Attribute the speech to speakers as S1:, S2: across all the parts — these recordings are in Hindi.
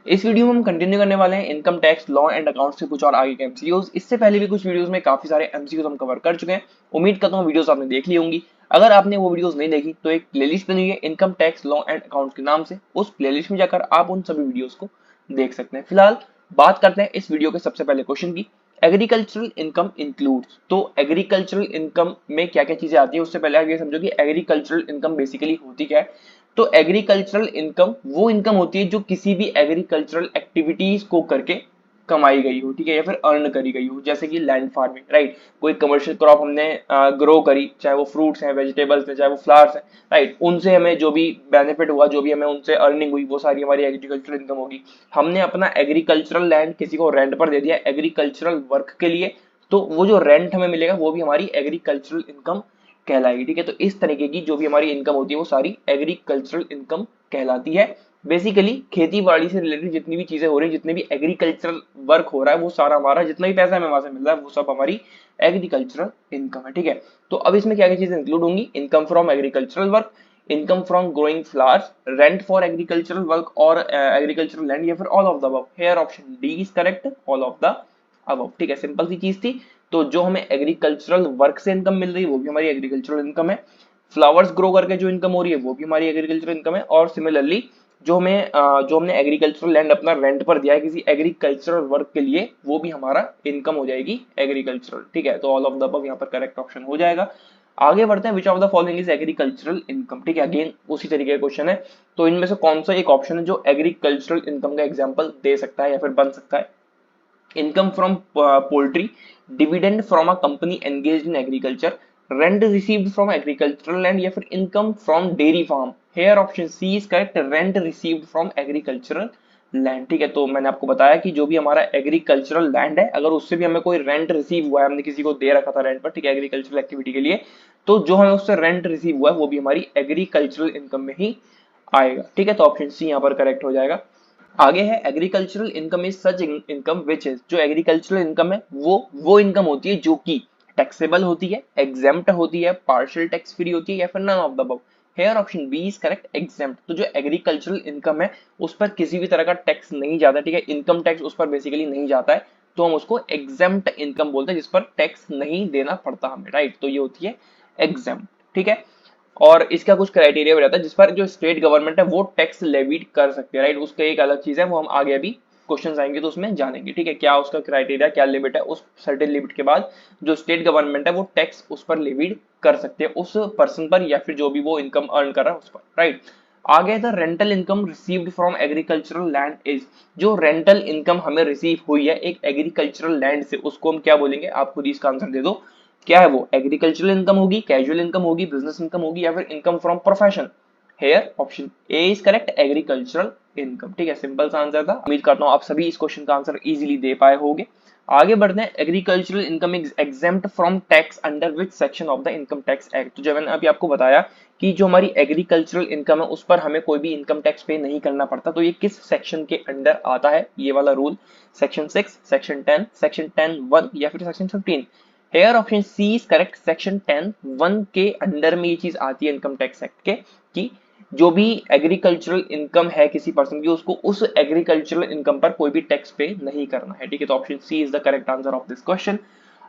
S1: इस वीडियो में हम कंटिन्यू करने वाले हैं income tax law and accounts के कुछ और आगे के एमसीक्यूज। इससे पहले भी कुछ वीडियोस में काफी सारे एमसीक्यूज हम कवर कर चुके हैं। उम्मीद करता हूँ वीडियोस आपने देख ली होंगी। अगर आपने वो वीडियोस नहीं देखी तो एक प्लेलिस्ट बनी हुई है income tax law and accounts के नाम से, उस प्लेलिस्ट में जाकर आप उन सभी वीडियोस को देख सकते हैं। फिलहाल बात करते हैं इस वीडियो के सबसे पहले क्वेश्चन की, एग्रीकल्चरल इनकम इंक्लूड्स। तो एग्रीकल्चरल इनकम में क्या क्या चीजें आती है, उससे पहले आप ये समझो कि एग्रीकल्चरल इनकम बेसिकली होती क्या है। तो एग्रीकल्चरल इनकम वो इनकम होती है जो किसी भी एग्रीकल्चरल एक्टिविटीज को करके कमाई गई हो, ठीक है, या फिर अर्न करी गई हो, जैसे कि लैंड फार्मिंग, राइट। कोई कमर्शियल क्रॉप हमने ग्रो करी, चाहे वो फ्रूट्स हैं, वेजिटेबल्स हैं, चाहे वो फ्लावर्स हैं, राइट, उनसे हमें जो भी बेनिफिट हुआ, जो भी हमें उनसे अर्निंग हुई, वो सारी हमारी एग्रीकल्चरल इनकम होगी। हमने अपना एग्रीकल्चरल लैंड किसी को रेंट पर दे दिया एग्रीकल्चरल वर्क के लिए, तो वो जो रेंट हमें मिलेगा वो भी हमारी एग्रीकल्चरल इनकम कहलाएगी, ठीक है। तो इस तरीके की जो भी हमारी इनकम होती है वो सारी एग्रीकल्चरल इनकम कहलाती है। बेसिकली खेती बाड़ी से रिलेटेड जितनी भी चीजें हो रही है, जितने भी एग्रीकल्चरल वर्क हो रहा है, वो सारा हमारा जितना भी पैसा हमें वहां से मिल रहा है वो सब हमारी एग्रीकल्चरल इनकम है, ठीक है। तो अब इसमें क्या क्या चीजें इंक्लूड होंगी, income from agricultural work, income from growing flowers, rent for agricultural work और एग्रीकल्चरल लैंड, या फिर all of the above. Here option D is correct, all of the above, ठीक है। सिंपल सी चीज थी। तो जो हमें एग्रीकल्चरल वर्क से इनकम मिल रही है वो भी हमारी एग्रीकल्चरल इनकम है, फ्लावर्स ग्रो करके जो इनकम हो रही है वो भी हमारी एग्रीकल्चरल इनकम है, और सिमिलरली जो हमने एग्रीकल्चरल लैंड अपना रेंट पर दिया है किसी एग्रीकल्चरल वर्क के लिए, वो भी हमारा इनकम हो जाएगी एग्रीकल्चरल, ठीक है। तो ऑल ऑफ द अबव यहाँ पर करेक्ट ऑप्शन हो जाएगा। आगे बढ़ते हैं, विच of the following is agricultural income, ठीक है। अगेन उसी तरीके का क्वेश्चन है। तो इनमें से कौन सा एक ऑप्शन है जो एग्रीकल्चरल इनकम का एग्जाम्पल दे सकता है या फिर बन सकता है। Income from poultry, dividend from a company engaged in agriculture, rent received from agricultural land, या फिर income from dairy farm. Here option C is correct, rent received from agricultural land, ठीक है। तो मैंने आपको बताया कि जो भी हमारा एग्रीकल्चरल लैंड है, अगर उससे भी हमें कोई रेंट रिसीव हुआ है, हमने किसी को दे रखा था रेंट पर, ठीक है, एग्रीकल्चरल एक्टिविटी के लिए, तो जो हमें उससे रेंट रिसीव हुआ है वो भी हमारी एग्रीकल्चरल इनकम में ही आएगा, ठीक है। तो ऑप्शन सी यहाँ पर करेक्ट हो जाएगा। आगे है agricultural income is such income which is. जो एग्रीकल्चरल इनकम है वो इनकम होती है जो कि टैक्सेबल होती है, एग्जेम्प्ट होती है, पार्शियल टैक्स फ्री होती है, या फिर none of the above. Here option B is correct, exempt. तो जो एग्रीकल्चरल इनकम है उस पर किसी भी तरह का टैक्स नहीं जाता, ठीक है, इनकम टैक्स उस पर बेसिकली नहीं जाता है, तो हम उसको एग्जेम्प्ट इनकम बोलते हैं, जिस पर टैक्स नहीं देना पड़ता हमें, राइट। तो ये होती है एग्जेम्प्ट, ठीक है। और इसका कुछ क्राइटेरिया भी रहता है जिस पर जो स्टेट गवर्नमेंट है वो टैक्स लेवीड कर सकते हैं, राइट। उसका एक अलग चीज है, वो हम आगे अभी क्वेश्चन आएंगे तो उसमें जानेंगे, ठीक है, क्या उसका क्राइटेरिया, क्या लिमिट है। उस सर्टेन लिमिट के बाद जो स्टेट गवर्नमेंट है वो टैक्स उस पर लेवीड कर सकते हैं, उस पर्सन पर या फिर जो भी वो इनकम अर्न कर रहा है उस पर, राइट। आगे the rental income received from agricultural land is. जो रेंटल इनकम हमें रिसीव हुई है एक एग्रीकल्चरल लैंड से, उसको हम क्या बोलेंगे, आप खुद ही इसका आंसर दे दो। क्या है वो, एग्रीकल्चरल इनकम होगी, कैजुअल इनकम होगी, बिजनेस इनकम होगी, या फिर income from profession. Hair option A is correct, agricultural income, ठीक है। सिंपल सा आंसर था। उम्मीद करता हूं आप सभी इस क्वेश्चन का आंसर इजीली दे पाए होंगे। आगे बढ़ते हैं, agricultural income is exempt from tax under which section of the income tax act. तो जब मैंने अभी आपको बताया कि जो हमारी एग्रीकल्चरल इनकम है उस पर हमें कोई भी इनकम टैक्स पे नहीं करना पड़ता, तो ये किस सेक्शन के अंडर आता है ये वाला रूल, सेक्शन 6, सेक्शन 10, सेक्शन 10(1) या फिर section 15। Here option C is correct, section 10(1) के अंडर में ये चीज आती है इनकम टैक्स एक्ट के, कि जो भी एग्रीकल्चरल इनकम है किसी पर्सन की, उसको उस एग्रीकल्चरल इनकम पर कोई भी टैक्स पे नहीं करना है, ठीक है। तो option C is the correct answer of this question.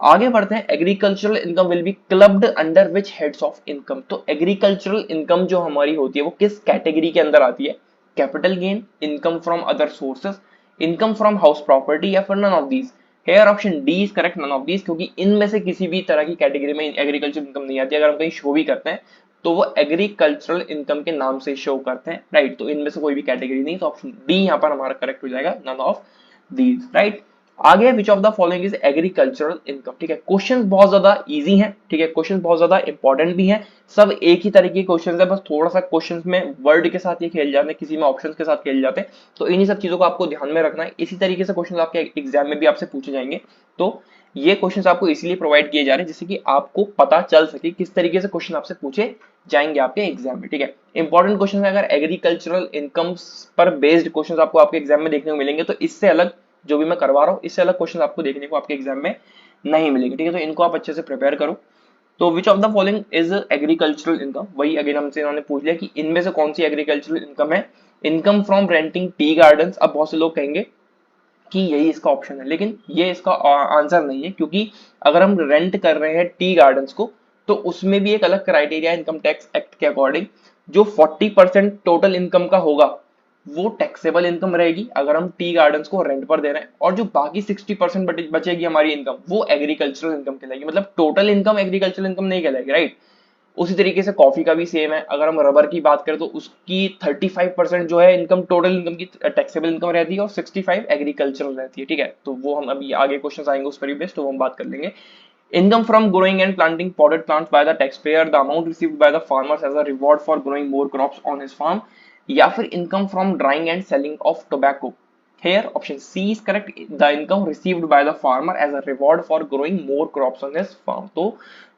S1: आगे बढ़ते हैं, agricultural income will be clubbed under which heads of income. तो एग्रीकल्चरल इनकम जो हमारी होती है वो किस कैटेगरी के अंदर आती है, capital gain, income from other sources, income from house property, या फिर none of these. Here option D is correct, none of these, क्योंकि इनमें से किसी भी तरह की कैटेगरी में एग्रीकल्चर इनकम नहीं आती। अगर हम कहीं शो भी करते हैं तो वो एग्रीकल्चरल इनकम के नाम से शो करते हैं, राइट। तो इनमें से कोई भी कैटेगरी नहीं, तो ऑप्शन डी यहाँ पर हमारा करेक्ट हो जाएगा, नन ऑफ दीज, राइट। आगे which of the following is agricultural income, ठीक है। क्वेश्चन बहुत ज्यादा इजी हैं, ठीक है, क्वेश्चन बहुत ज्यादा इंपॉर्टेंट भी हैं, सब एक ही तरीके के क्वेश्चन है, बस थोड़ा सा क्वेश्चन में वर्ड के साथ ये खेल जाते हैं, किसी में ऑप्शन के साथ खेल जाते हैं, तो इन्हीं सब चीजों को आपको ध्यान में रखना है। इसी तरीके से क्वेश्चन आपके एग्जाम में भी आपसे पूछे जाएंगे, तो ये क्वेश्चन आपको इसलिए प्रोवाइड किए जा रहे हैं जिससे कि आपको पता चल सके किस तरीके से क्वेश्चन आपसे पूछे जाएंगे आपके एग्जाम में, ठीक है। इंपॉर्टेंट क्वेश्चन है, अगर एग्रीकल्चरल इनकम पर बेस्ड क्वेश्चन आपको आपके एग्जाम में देखने को मिलेंगे, तो इससे अलग जो भी मैं करवा रहा हूँ, इससे अलग क्वेश्चन आपको देखने को आपके एग्जाम में नहीं मिलेंगे, ठीक है। तो इनको आप अच्छे से प्रिपेयर करो। तो विच of the following is agricultural income, वही अगेन हमसे इन्होंने पूछ लिया कि इनमें से कौन सी एग्रीकल्चरल इनकम है। Income from renting tea gardens. अब बहुत से लोग कहेंगे कि यही इसका ऑप्शन है, लेकिन ये इसका आंसर नहीं है, क्योंकि अगर हम रेंट कर रहे हैं टी गार्डन्स को तो उसमें भी एक अलग क्राइटेरिया है इनकम टैक्स एक्ट के अकॉर्डिंग। जो 40% टोटल इनकम का होगा वो टैक्सेबल इनकम रहेगी अगर हम टी गार्डन्स को रेंट पर दे रहे हैं, और जो बाकी 60% बचेगी हमारी इनकम वो एग्रीकल्चरल इनकम कहलाएगी। मतलब टोटल इनकम एग्रीकल्चरल इनकम नहीं कहलाएगी, राइट। उसी तरीके से कॉफी का भी सेम है, अगर हम रबर की बात करें तो उसकी 35% जो है इनकम टोटल इनकम की टैक्सेबल इनकम रहती है और 65 एग्रीकल्चरल रहती है, ठीक है। तो वो हम अभी आगे क्वेश्चन आएंगे उस पर भी बेस्ड, तो वो हम बात कर लेंगे। Income from growing and planting potted plants by the taxpayer, the amount received by the farmers as a reward for growing more crops on his farm, या फिर income from drawing and selling of tobacco. Here option C is correct, the income received by the farmer as a reward for growing more crops on his farm। तो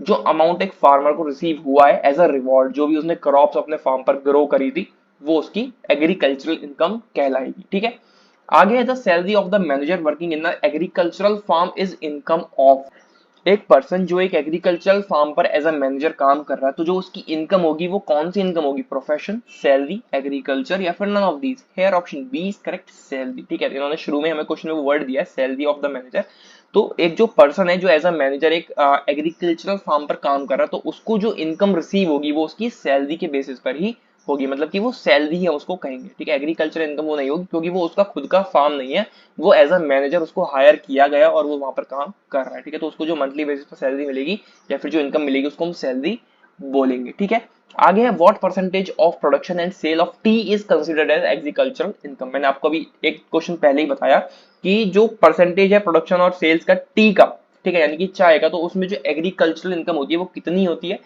S1: जो अमाउंट एक फार्मर को रिसीव हुआ है एज अ रिवॉर्ड, जो भी उसने क्रॉप्स अपने फार्म पर ग्रो करी थी, वो उसकी एग्रीकल्चरल इनकम कहलाएगी, ठीक है। आगे है the salary of the manager working in the agricultural farm is income of. एक पर्सन जो एक एग्रीकल्चरल फार्म पर एज अ मैनेजर काम कर रहा है, तो जो उसकी इनकम होगी वो कौन सी इनकम होगी, प्रोफेशन, सैलरी, एग्रीकल्चर, या फिर none of these. Here option B is correct, salary, ठीक है। इन्होंने शुरू में हमें क्वेश्चन में वो वर्ड दिया है सैलरी ऑफ द मैनेजर। तो एक जो पर्सन है जो एज अ मैनेजर एक एग्रीकल्चरल फार्म पर काम कर रहा है, तो उसको जो इनकम रिसीव होगी वो उसकी सैलरी के बेसिस पर ही होगी, मतलब कि वो सैलरी है उसको कहेंगे, ठीक है। एग्रीकल्चर इनकम वो नहीं होगी क्योंकि वो उसका खुद का फार्म नहीं है, वो एज अ मैनेजर उसको हायर किया गया और वो वहां पर काम कर रहा है, ठीक है। तो उसको जो मंथली बेसिस पर सैलरी मिलेगी या फिर जो इनकम मिलेगी उसको हम सैलरी बोलेंगे, ठीक है। आगे है what percentage of production and sale of tea is considered as agricultural income. मैंने आपको अभी एक क्वेश्चन पहले ही बताया कि जो परसेंटेज है प्रोडक्शन और सेल्स का टी का, ठीक है, यानी कि चाय का, तो उसमें जो एग्रीकल्चरल इनकम होती है वो कितनी होती है,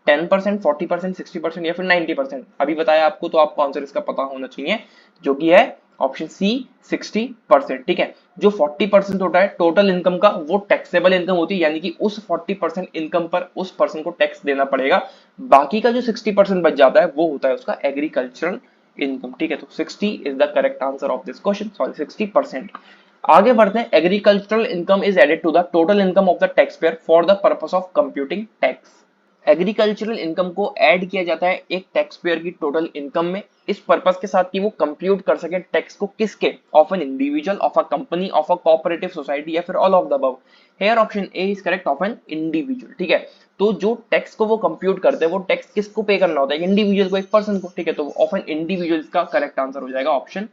S1: 10%, 40%, 60% या फिर 90%। अभी बताया आपको, तो आपको आंसर इसका पता होना चाहिए, जो कि है ऑप्शन सी 60%, ठीक है। जो 40% होता है टोटल इनकम का वो टैक्सेबल इनकम होती है, यानी कि उस 40% इनकम पर उस पर्सन को टैक्स देना पड़ेगा। बाकी का जो 60% बच जाता है वो होता है उसका एग्रीकल्चरल इनकम, ठीक है। तो 60 is the correct answer of this question, sorry 60%। आगे बढ़ते हैं, agricultural income is added to the total income of the tax payer for the purpose of computing tax. Agricultural income को ऐड किया जाता है एक टैक्स पेयर की टोटल इनकम में, इस पर्पस के साथ कि वो कंप्यूट कर सके टैक्स को, किसके, of an individual, of a company, of a cooperative society, या फिर all of the above. Here option A is correct, of an individual, ठीक है। तो जो टैक्स को वो कंप्यूट करते हैं वो टैक्स किसको पे करना होता है, इंडिविजुअल को, एक पर्सन को, ठीक है। तो ऑफ एन इंडिविजुअल का करेक्ट आंसर हो जाएगा ऑप्शन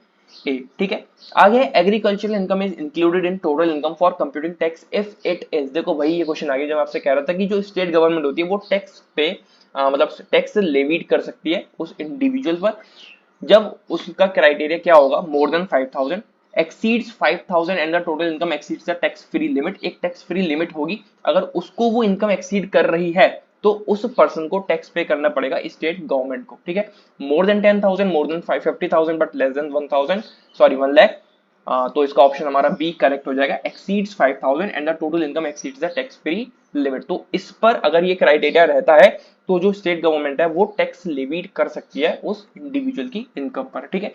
S1: ए, ठीक है। आगे agricultural income is included in total income for computing tax if it is. देखो भाई ये क्वेश्चन आ गया, जब आपसे कह रहा था कि जो स्टेट गवर्नमेंट होती है वो टैक्स पे मतलब टैक्स लेवीड कर सकती है उस इंडिविजुअल पर जब उसका क्राइटेरिया क्या होगा, more than 5000, exceeds 5000 and the total income exceeds the tax free limit. एक टैक्स फ्री लिमिट होगी, अगर उसको वो इनकम एक्सीड कर रही है तो उस पर्सन को टैक्स पे करना पड़ेगा स्टेट गवर्नमेंट को, ठीक है। More than 10,000, more than 50,000 but less than 1000, sorry 1 lakh. तो इसका ऑप्शन हमारा बी करेक्ट हो जाएगा, exceeds 5000 and the total income exceeds the tax free limit. तो इस पर अगर ये क्राइटेरिया रहता है तो जो स्टेट गवर्नमेंट है वो टैक्स लेवीड कर सकती है उस इंडिविजुअल की इनकम पर, ठीक है।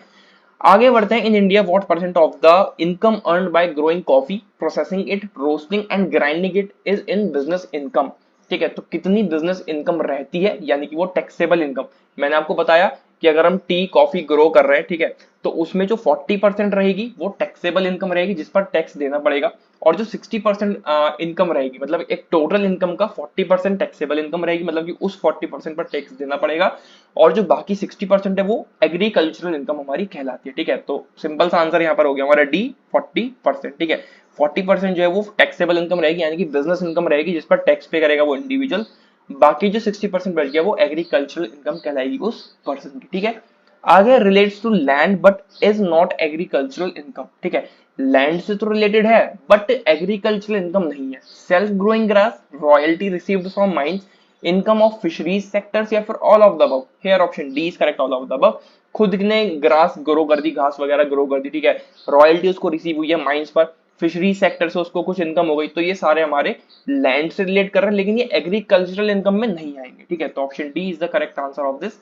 S1: आगे बढ़ते हैं, in India what percent of the income earned bye growing coffee, processing it, roasting and grinding it is in business income, ठीक है। तो कितनी बिजनेस इनकम रहती है, यानी कि वो टैक्सेबल इनकम। मैंने आपको बताया कि अगर हम टी कॉफी ग्रो कर रहे हैं, ठीक है, तो उसमें जो 40% रहेगी वो टैक्सेबल इनकम रहेगी जिस पर टैक्स देना पड़ेगा, और जो 60% इनकम रहेगी, मतलब एक टोटल इनकम का 40% टैक्सेबल इनकम रहेगी, मतलब कि उस 40% पर टैक्स देना पड़ेगा, और जो बाकी 60% है वो एग्रीकल्चरल इनकम हमारी कहलाती है, ठीक है। तो सिंपल सा आंसर यहाँ पर हो गया हमारा डी 40%, ठीक है। 40% जो है वो टैक्सेबल इनकम रहेगी, यानी कि बिजनेस इनकम रहेगी जिस पर टैक्स पे करेगा वो इंडिविजुअल, बाकी जो 60% बच गया वो एग्रीकल्चरल इनकम कहलाएगी उस पर्सन की, ठीक है। आगे relates to land but is not agricultural income, ठीक है। लैंड से तो रिलेटेड है बट एग्रीकल्चरल इनकम नहीं है। Self growing grass, royalty received from mines, income of fisheries sectors, या फिर all of the above. Here option D is correct, all of the above. खुद ने ग्रास ग्रो कर दी, घास वगैरह ग्रो कर दी, ठीक है, रॉयल्टी उसको रिसीव हुई है माइंस पर, फिशरी सेक्टर से उसको कुछ इनकम हो गई, तो ये सारे हमारे लैंड से रिलेट कर रहे हैं, लेकिन ये एग्रीकल्चरल इनकम में नहीं आएंगे, ठीक है। तो option D is the correct answer of this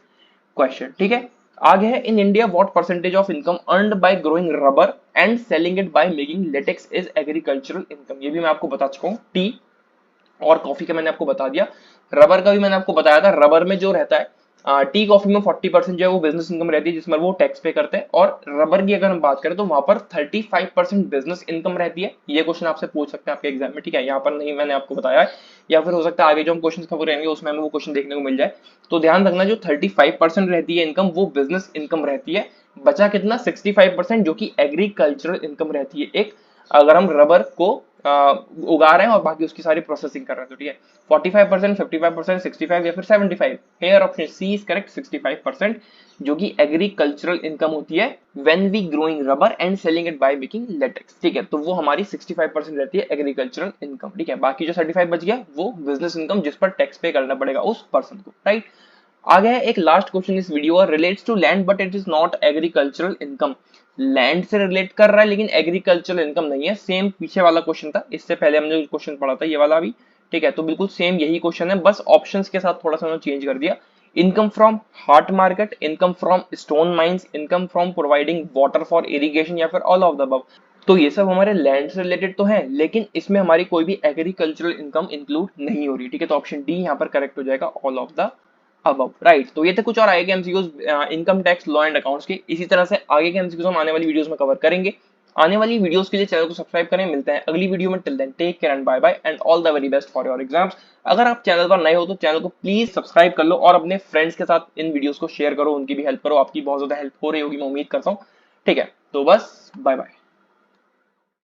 S1: question, ठीक है। आगे है, in India what percentage of income earned bye growing rubber and selling it by making latex is agricultural income. ये भी मैं आपको बता चुका हूँ, टी और कॉफी का मैंने आपको बता दिया, रबर का भी मैंने आपको बताया था। रबर में जो रहता है टी कॉफी में 40% जो है वो बिजनेस इनकम रहती है जिसमें वो टैक्स पे करते हैं, और रबर की अगर हम बात करें तो वहां पर 35% बिजनेस इनकम रहती है। ये क्वेश्चन आपसे पूछ सकते हैं आपके एग्जाम में, ठीक है, यहाँ पर नहीं मैंने आपको बताया है, या फिर हो सकता है आगे जो हम क्वेश्चन कवर करेंगे उसमें हमें वो क्वेश्चन देखने को मिल जाए। तो ध्यान रखना जो 35% रहती है इनकम वो बिजनेस इनकम रहती है, बचा कितना 65% जो कि एग्रीकल्चरल इनकम रहती है। एक अगर हम रबर को उगा रहे हैं और बाकी उसकी सारी प्रोसेसिंग कर रहे हैं तो ठीक है, 45%, 55%, 65 या फिर 75, here option C is correct, 65% जो कि एग्रीकल्चरल इनकम होती है when we growing rubber and selling it by making latex, ठीक है, तो वो हमारी 65% रहती है एग्रीकल्चरल इनकम, ठीक है, बाकी जो 35 बच गया वो बिजनेस इनकम जिस पर टैक्स पे करना पड़ेगा उस पर्सन को, राइट। आगे है एक लास्ट क्वेश्चन इस video, relates to land but it is not agricultural income, land से रिलेट कर रहा है लेकिन एग्रीकल्चरल इनकम नहीं है। सेम पीछे वाला क्वेश्चन था, इससे पहले हमने जो क्वेश्चन पढ़ा था ये वाला भी, ठीक है, तो बिल्कुल सेम यही क्वेश्चन है, बस ऑप्शंस के साथ थोड़ा सा उन्होंने चेंज कर दिया। Income from heart market, income from stone mines, income from providing water for irrigation या फिर ऑल ऑफ द अबव। तो ये सब हमारे लैंड से रिलेटेड तो है लेकिन इसमें हमारी कोई भी एग्रीकल्चरल इनकम इंक्लूड नहीं हो रही, ठीक है, तो ऑप्शन डी यहाँ पर करेक्ट हो जाएगा, all of the above, right. तो ये थे कुछ और आगे के MCQs income tax law and accounts के। इसी तरह से आगे के एमसीक्यूज हम आने वाली वीडियोस में कवर करेंगे। आने वाली वीडियोस के लिए चैनल को सब्सक्राइब करें। मिलते हैं अगली वीडियो में, till then take care and bye bye and all the very best for your exams. अगर आप चैनल पर नए हो तो चैनल को प्लीज सब्सक्राइब कर लो और अपने फ्रेंड्स के साथ इन वीडियोस को शेयर करो, उनकी भी हेल्प करो, आपकी बहुत ज्यादा हेल्प हो रही होगी मैं उम्मीद करता हूँ, ठीक है, तो बस बाय बाय।